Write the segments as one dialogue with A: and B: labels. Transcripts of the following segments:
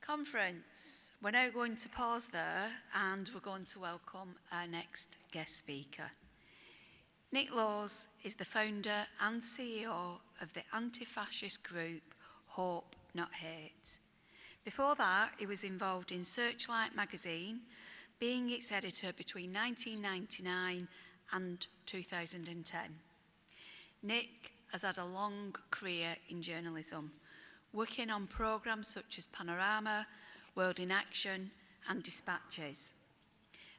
A: Conference. We're now going to pause there and we're going to welcome our next guest speaker. Nick Lowles is the founder and CEO of the anti-fascist group Hope Not Hate. Before that, he was involved in Searchlight magazine, being its editor between 1999 and 2010. Nick has had a long career in journalism, working on programmes such as Panorama, World in Action and Dispatches.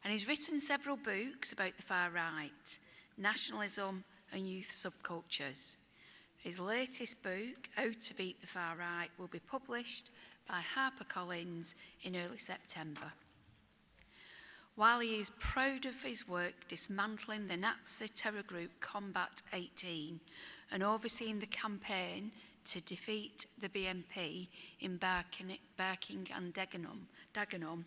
A: And he's written several books about the far right, nationalism and youth subcultures. His latest book, How to Beat the Far Right, will be published by HarperCollins in early September. While he is proud of his work dismantling the Nazi terror group Combat 18 and overseeing the campaign to defeat the BNP in Barking and Dagenham,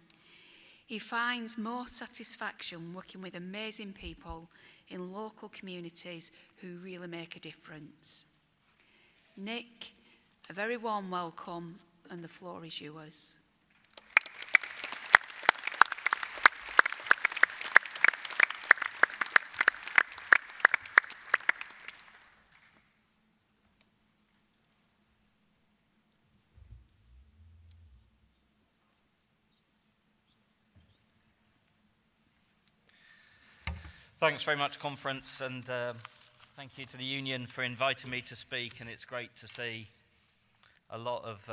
A: he finds more satisfaction working with amazing people in local communities who really make a difference. Nick, a very warm welcome, and the floor is yours.
B: Thanks very much, Conference, and thank you to the Union for inviting me to speak, and it's great to see a lot of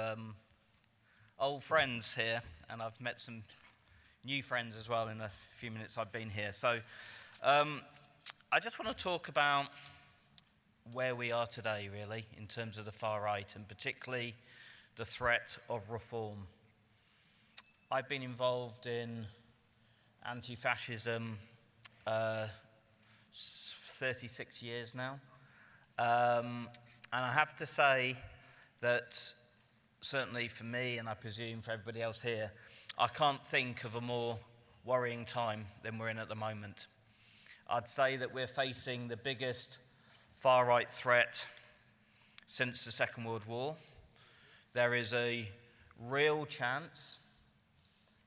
B: old friends here, and I've met some new friends as well in the few minutes I've been here. So I just want to talk about where we are today, really, in terms of the far right, and particularly the threat of reform. I've been involved in anti-fascism 36 years now, and I have to say that certainly for me, and I presume for everybody else here, I can't think of a more worrying time than we're in at the moment. I'd say that we're facing the biggest far-right threat since the Second World War. There is a real chance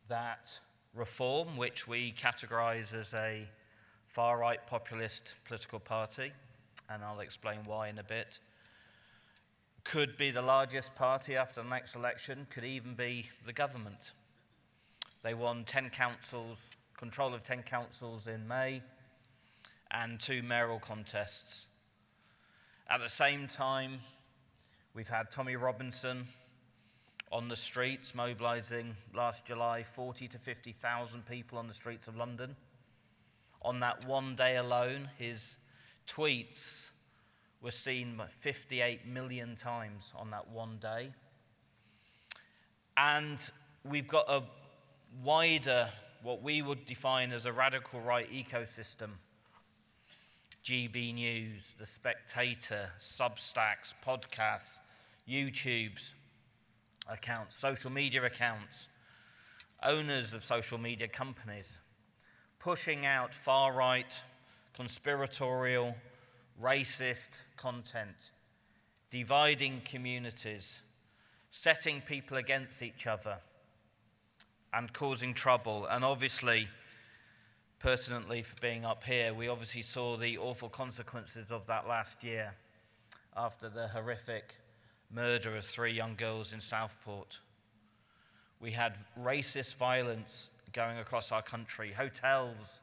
B: that Reform, which we categorise as a far-right populist political party, and I'll explain why in a bit, could be the largest party after the next election, could even be the government. They won 10 councils, control of 10 councils in May, and 2 mayoral contests. At the same time, we've had Tommy Robinson on the streets, mobilising last July 40 to 50,000 people on the streets of London. On that one day alone, his tweets were seen 58 million times on that one day. And we've got a wider, what we would define as a radical right ecosystem. GB News, The Spectator, Substacks, podcasts, YouTube's accounts, social media accounts, owners of social media companies, pushing out far-right, conspiratorial, racist content, dividing communities, setting people against each other, and causing trouble. And obviously, pertinently for being up here, we obviously saw the awful consequences of that last year after the horrific murder of 3 young girls in Southport. We had racist violence going across our country, hotels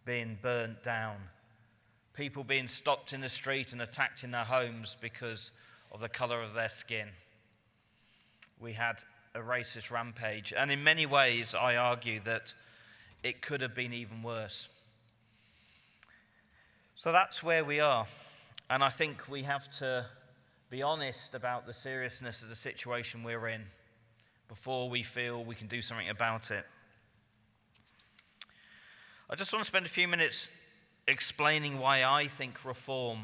B: being burnt down, people being stopped in the street and attacked in their homes because of the colour of their skin. We had a racist rampage, and in many ways I argue that it could have been even worse. So that's where we are, and I think we have to be honest about the seriousness of the situation we're in before we feel we can do something about it. I just want to spend a few minutes explaining why I think Reform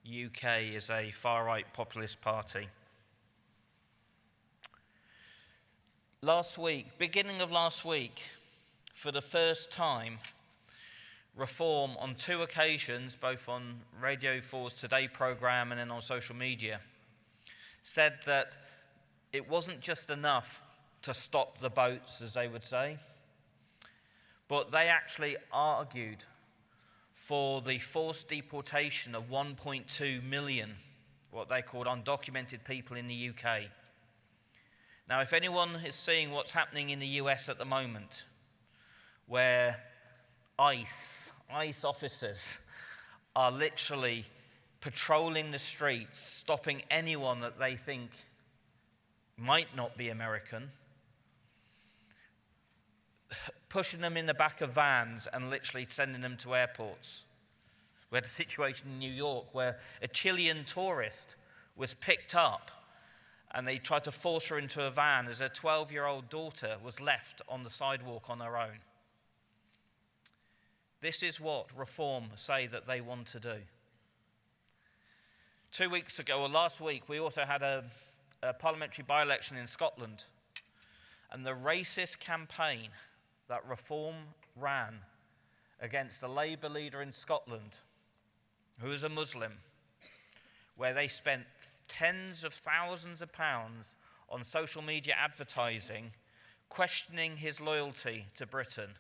B: UK is a far-right populist party. Beginning of last week, for the first time, Reform on 2 occasions, both on Radio 4's Today programme and then on social media, said that it wasn't just enough to stop the boats, as they would say. But they actually argued for the forced deportation of 1.2 million, what they called undocumented people in the UK. Now, if anyone is seeing what's happening in the US at the moment, where ICE officers are literally patrolling the streets, stopping anyone that they think might not be American, pushing them in the back of vans and literally sending them to airports. We had a situation in New York where a Chilean tourist was picked up and they tried to force her into a van as her 12-year-old daughter was left on the sidewalk on her own. This is what Reform say that they want to do. 2 weeks ago, or last week, we also had a parliamentary by-election in Scotland. And the racist campaign that Reform ran against a Labour leader in Scotland, who is a Muslim, where they spent tens of thousands of pounds on social media advertising, questioning his loyalty to Britain,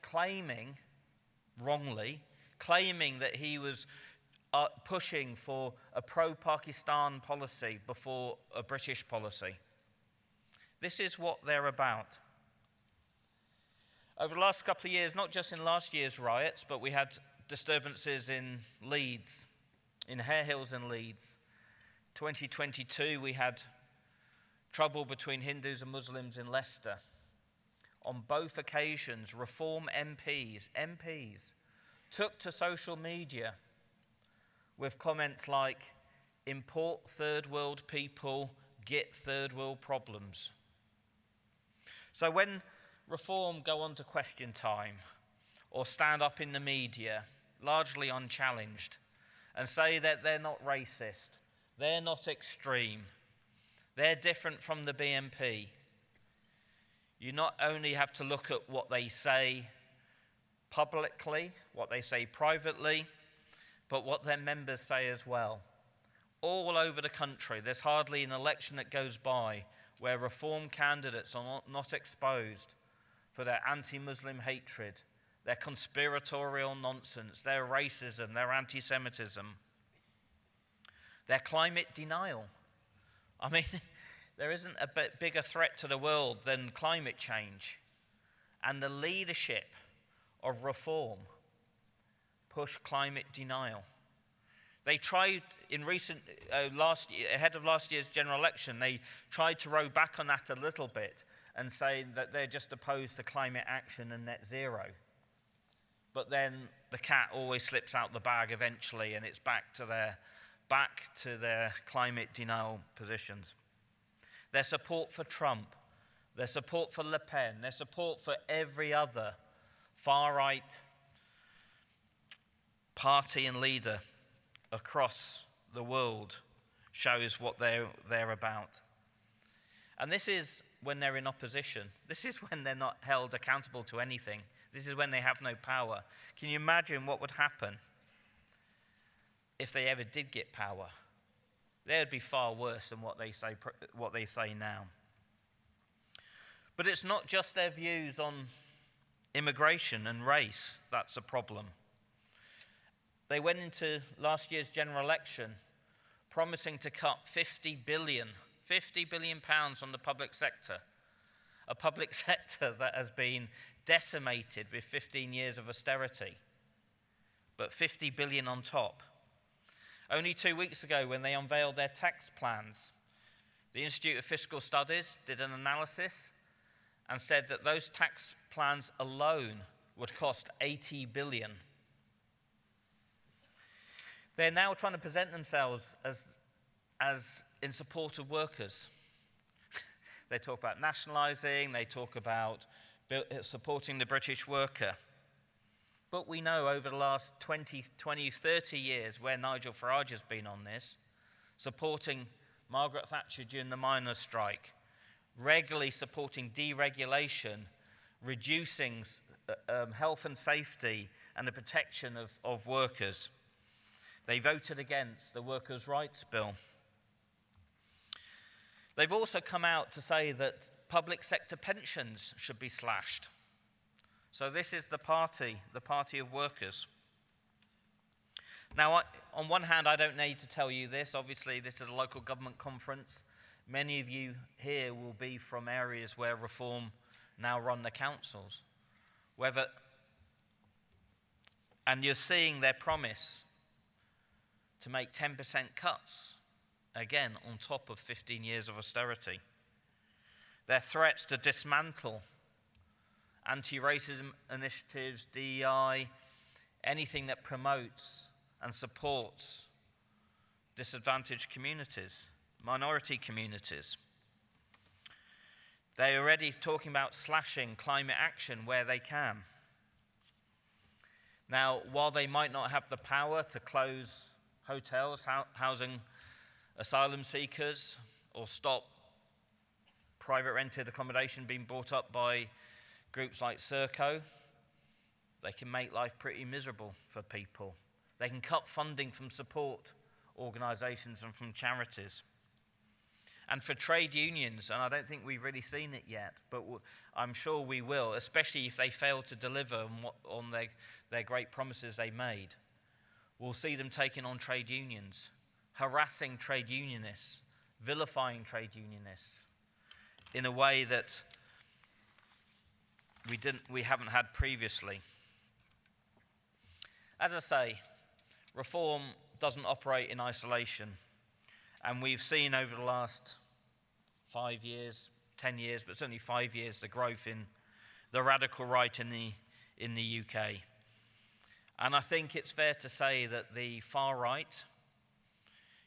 B: claiming that he was pushing for a pro-Pakistan policy before a British policy. This is what they're about. Over the last couple of years, not just in last year's riots, but we had disturbances in Leeds, in Hare Hills and Leeds. 2022, we had trouble between Hindus and Muslims in Leicester. On both occasions, Reform MPs took to social media with comments like, import third world people, get third world problems. So when Reform go on to Question Time or stand up in the media, largely unchallenged, and say that they're not racist, they're not extreme, they're different from the BNP, you not only have to look at what they say publicly, what they say privately, but what their members say as well. All over the country, there's hardly an election that goes by where Reform candidates are not exposed for their anti-Muslim hatred, their conspiratorial nonsense, their racism, their anti-Semitism, their climate denial. I mean, there isn't a bigger threat to the world than climate change. And the leadership of Reform push climate denial. They tried in ahead of last year's general election, they tried to row back on that a little bit and say that they're just opposed to climate action and net zero. But then the cat always slips out the bag eventually, and it's back to their climate denial positions. Their support for Trump, their support for Le Pen, their support for every other far-right party and leader across the world shows what they're about. And this is when they're in opposition. This is when they're not held accountable to anything. This is when they have no power. Can you imagine what would happen if they ever did get power? They would be far worse than what they say now. But it's not just their views on immigration and race that's a problem. They went into last year's general election promising to cut 50 billion pounds on the public sector, a public sector that has been decimated with 15 years of austerity, but 50 billion on top. Only 2 weeks ago, when they unveiled their tax plans, the Institute of Fiscal Studies did an analysis and said that those tax plans alone would cost 80 billion. They're now trying to present themselves as in support of workers. They talk about nationalising, they talk about supporting the British worker. But we know over the last 20, 30 years where Nigel Farage has been on this, supporting Margaret Thatcher during the miners' strike, regularly supporting deregulation, reducing health and safety and the protection of workers. They voted against the Workers' Rights Bill. They've also come out to say that public sector pensions should be slashed. So this is the party of workers. Now, on one hand, I don't need to tell you this. Obviously, this is a local government conference. Many of you here will be from areas where Reform now run the councils. And you're seeing their promise to make 10% cuts, again, on top of 15 years of austerity. Their threats to dismantle anti-racism initiatives, DEI, anything that promotes and supports disadvantaged communities, minority communities. They're already talking about slashing climate action where they can. Now, while they might not have the power to close hotels housing asylum seekers or stop private rented accommodation being bought up by groups like Serco, they can make life pretty miserable for people. They can cut funding from support organisations and from charities. And for trade unions, and I don't think we've really seen it yet, but I'm sure we will, especially if they fail to deliver on their great promises they made. We'll see them taking on trade unions, harassing trade unionists, vilifying trade unionists in a way that we haven't had previously. As I say, Reform doesn't operate in isolation. And we've seen over the last 5 years, 10 years, but certainly 5 years, the growth in the radical right in the UK. And I think it's fair to say that the far right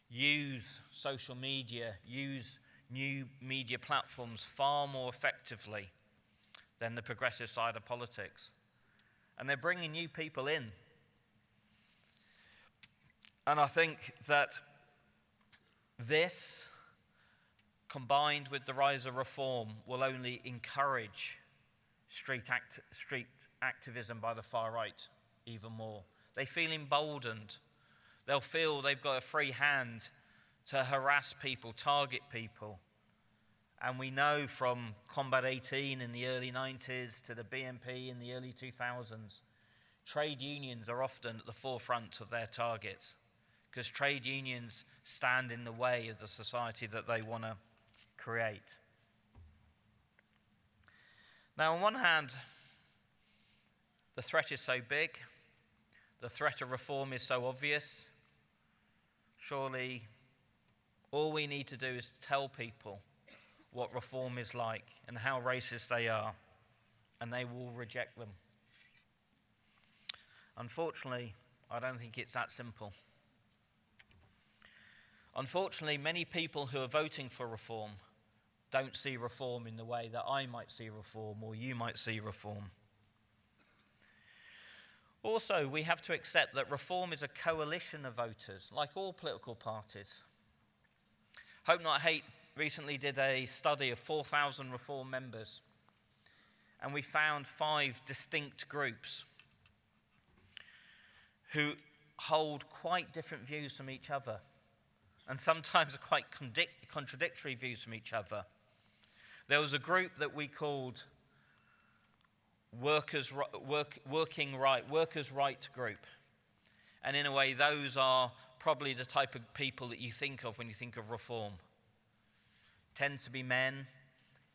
B: use social media, use new media platforms far more effectively than the progressive side of politics. And they're bringing new people in. And I think that this, combined with the rise of Reform, will only encourage street activism by the far right even more. They feel emboldened. They'll feel they've got a free hand to harass people, target people. And we know from Combat 18 in the early 90s to the BNP in the early 2000s, trade unions are often at the forefront of their targets, because trade unions stand in the way of the society that they want to create. Now, on one hand, the threat is so big, the threat of Reform is so obvious. Surely, all we need to do is tell people what Reform is like and how racist they are, and they will reject them. Unfortunately, I don't think it's that simple. Unfortunately, many people who are voting for Reform don't see Reform in the way that I might see Reform or you might see Reform. Also, we have to accept that Reform is a coalition of voters, like all political parties. Hope Not Hate recently did a study of 4,000 Reform members, and we found 5 distinct groups who hold quite different views from each other, and sometimes are quite contradictory views from each other. There was a group that we called Workers' Right Group. And in a way, those are probably the type of people that you think of when you think of Reform. Tends to be men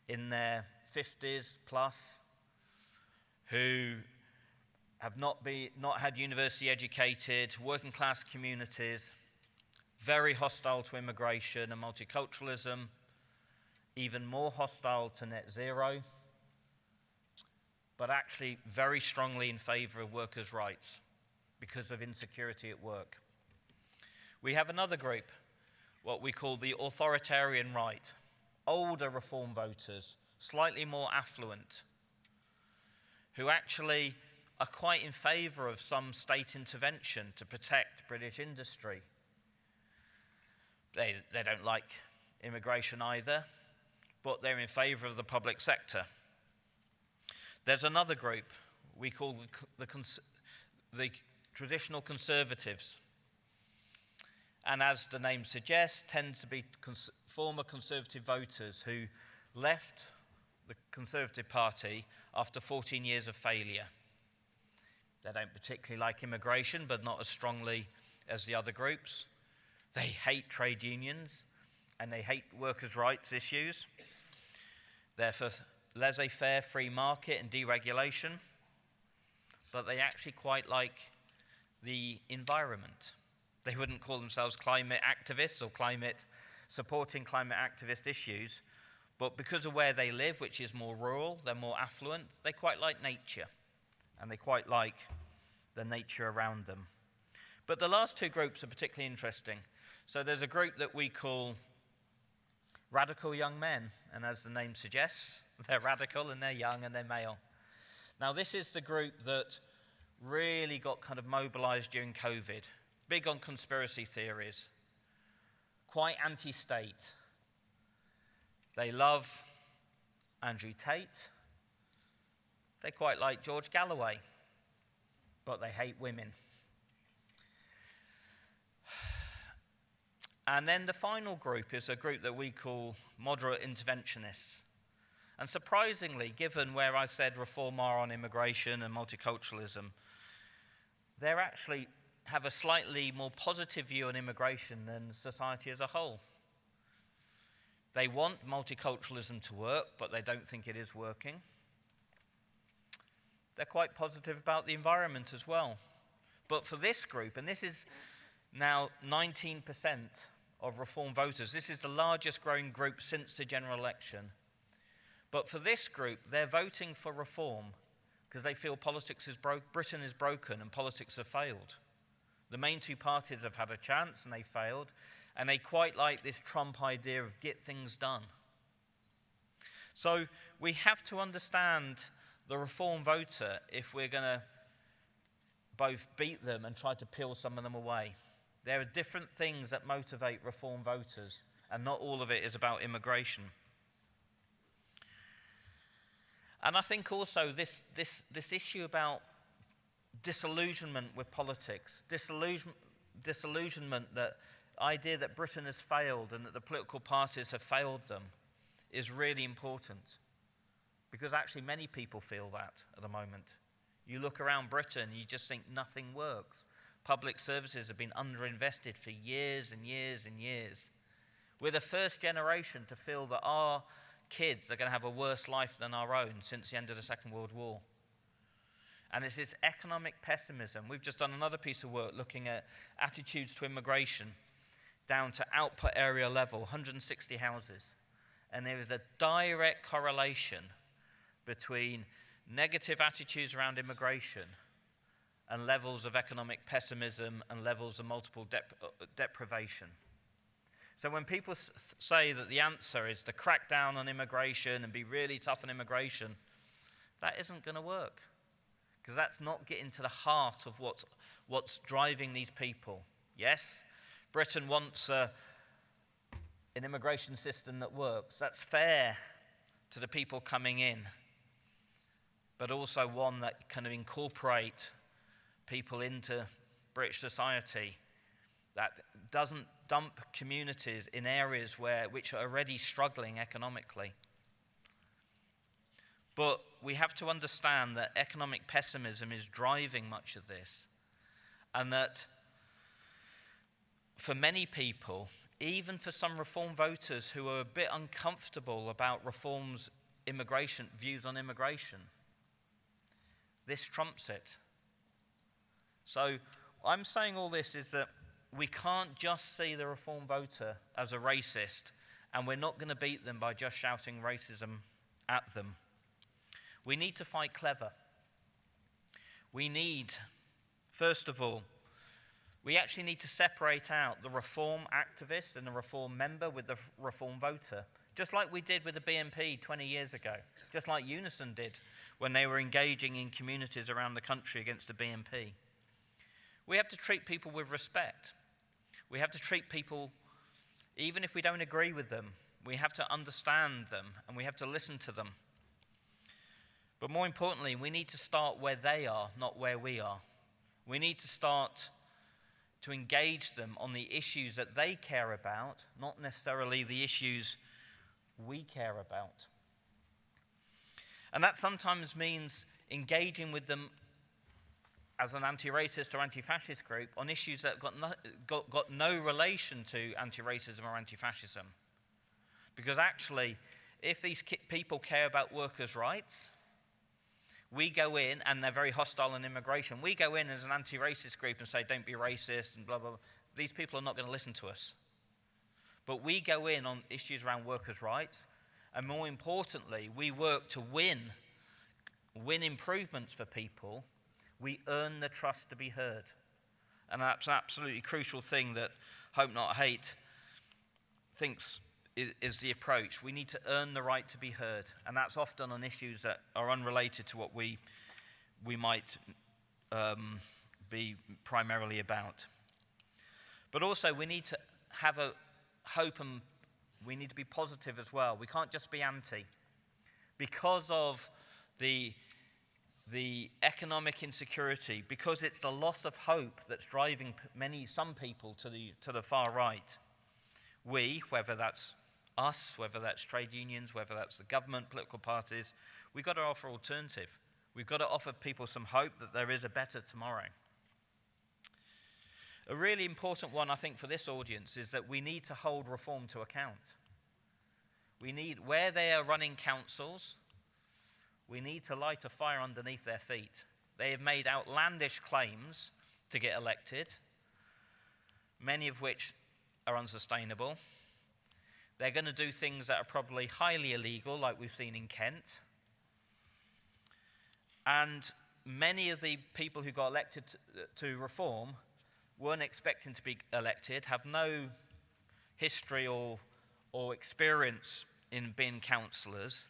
B: in their 50s plus who have not had university educated, working class communities, very hostile to immigration and multiculturalism, even more hostile to net zero, but actually very strongly in favour of workers' rights because of insecurity at work. We have another group, what we call the authoritarian right, older Reform voters, slightly more affluent, who actually are quite in favour of some state intervention to protect British industry. They don't like immigration either, but they're in favour of the public sector. There's another group we call the traditional conservatives. and as the name suggests, tend to be former Conservative voters who left the Conservative Party after 14 years of failure. They don't particularly like immigration, but not as strongly as the other groups. They hate trade unions, and they hate workers' rights issues. They're for laissez-faire free market and deregulation, but they actually quite like the environment. They wouldn't call themselves climate activists or supporting climate activist issues, but because of where they live, which is more rural, they're more affluent, they quite like nature, and they quite like the nature around them. But the last two groups are particularly interesting. So there's a group that we call radical young men, and as the name suggests, they're radical and they're young and they're male. Now this is the group that really got kind of mobilized during COVID, big on conspiracy theories, quite anti-state. They love Andrew Tate, they quite like George Galloway, but they hate women. And then the final group is a group that we call moderate interventionists. And surprisingly, given where I said reform are on immigration and multiculturalism, they actually have a slightly more positive view on immigration than society as a whole. They want multiculturalism to work, but they don't think it is working. They're quite positive about the environment as well. But for this group, and this is now 19% of Reform voters. This is the largest growing group since the general election. But for this group, they're voting for reform because they feel Britain is broken and politics have failed. The main two parties have had a chance and they failed, and they quite like this Trump idea of get things done. So we have to understand the Reform voter if we're going to both beat them and try to peel some of them away. There are different things that motivate Reform voters, and not all of it is about immigration. And I think also this issue about disillusionment with politics, disillusionment, that idea that Britain has failed and that the political parties have failed them, is really important. Because actually many people feel that at the moment. You look around Britain, you just think nothing works. Public services have been underinvested for years and years and years. We're the first generation to feel that our kids are going to have a worse life than our own since the end of the Second World War. And it's this economic pessimism. We've just done another piece of work looking at attitudes to immigration down to output area level, 160 houses. And there is a direct correlation between negative attitudes around immigration and levels of economic pessimism and levels of multiple deprivation. So when people say that the answer is to crack down on immigration and be really tough on immigration, that isn't going to work, because that's not getting to the heart of what's driving these people. Yes, Britain wants an immigration system that works, that's fair to the people coming in, but also one that kind of incorporate people into British society, that doesn't dump communities in areas which are already struggling economically. But we have to understand that economic pessimism is driving much of this, and that for many people, even for some Reform voters who are a bit uncomfortable about Reform's views on immigration, this trumps it. So I'm saying all this is that we can't just see the Reform voter as a racist, and we're not going to beat them by just shouting racism at them. We need to fight clever. We need, first of all, we actually need to separate out the Reform activist and the Reform member with the Reform voter, just like we did with the BNP 20 years ago, just like Unison did when they were engaging in communities around the country against the BNP. We have to treat people with respect. We have to treat people, even if we don't agree with them, we have to understand them and we have to listen to them. But more importantly, we need to start where they are, not where we are. We need to start to engage them on the issues that they care about, not necessarily the issues we care about. And that sometimes means engaging with them as an anti-racist or anti-fascist group on issues that got no relation to anti-racism or anti-fascism. Because actually, if these people care about workers' rights, we go in, and they're very hostile on immigration, we go in as an anti-racist group and say, don't be racist, and blah, blah, blah. These people are not going to listen to us. But we go in on issues around workers' rights, and more importantly, we work to win improvements for people. We earn the trust to be heard. And that's an absolutely crucial thing that Hope Not Hate thinks is the approach. We need to earn the right to be heard. And that's often on issues that are unrelated to what we might be primarily about. But also we need to have a hope, and we need to be positive as well. We can't just be anti. Because of the economic insecurity, because it's the loss of hope that's driving some people to the far right. We, whether that's us, whether that's trade unions, whether that's the government, political parties, we've got to offer alternative. We've got to offer people some hope that there is a better tomorrow. A really important one, I think, for this audience is that we need to hold Reform to account. We need, where they are running councils, we need to light a fire underneath their feet. They have made outlandish claims to get elected, many of which are unsustainable. They're going to do things that are probably highly illegal, like we've seen in Kent. And many of the people who got elected to Reform weren't expecting to be elected, have no history or experience in being councillors,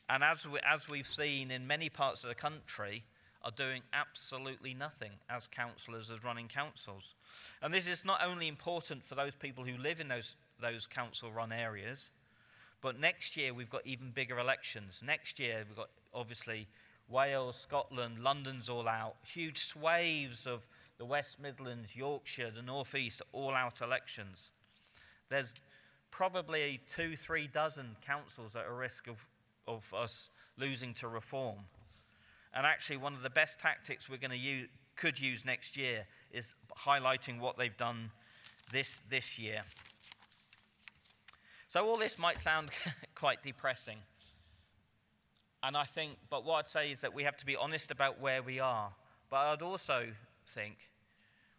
B: and as we've seen in many parts of the country, are doing absolutely nothing as councillors, as running councils. And this is not only important for those people who live in those council-run areas, but next year we've got even bigger elections. Next year we've got, obviously, Wales, Scotland, London's all out, huge swathes of the West Midlands, Yorkshire, the North East, all out elections. There's probably 2-3 dozen councils at a risk of us losing to Reform. And actually one of the best tactics we're going to could use next year is highlighting what they've done this year. So all this might sound quite depressing. And I think, but what I'd say is that we have to be honest about where we are. But I'd also think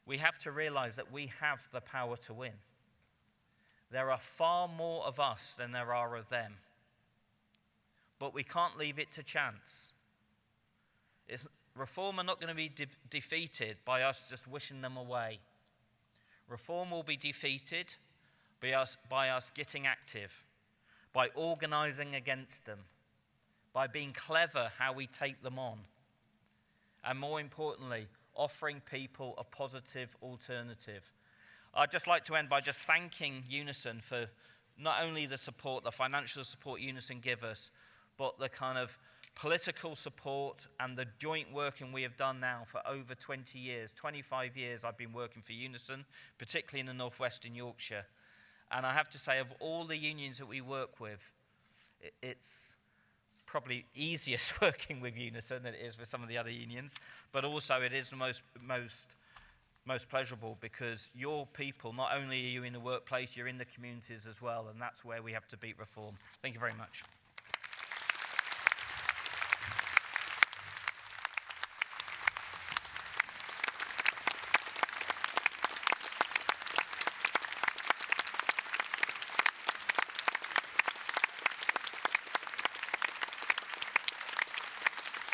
B: we have to realize that we have the power to win. There are far more of us than there are of them. But we can't leave it to chance. Reform are not going to be defeated by us just wishing them away. Reform will be defeated by us getting active, by organizing against them, by being clever how we take them on, and more importantly, offering people a positive alternative. I'd just like to end by just thanking Unison for not only the support, the financial support Unison give us, but the kind of political support and the joint working we have done now for over 20 years. 25 years I've been working for Unison, particularly in the northwest in Yorkshire. And I have to say, of all the unions that we work with, it's probably easiest working with Unison than it is with some of the other unions, but also it is the most pleasurable because your people, not only are you in the workplace, you're in the communities as well, and that's where we have to beat Reform. Thank you very much.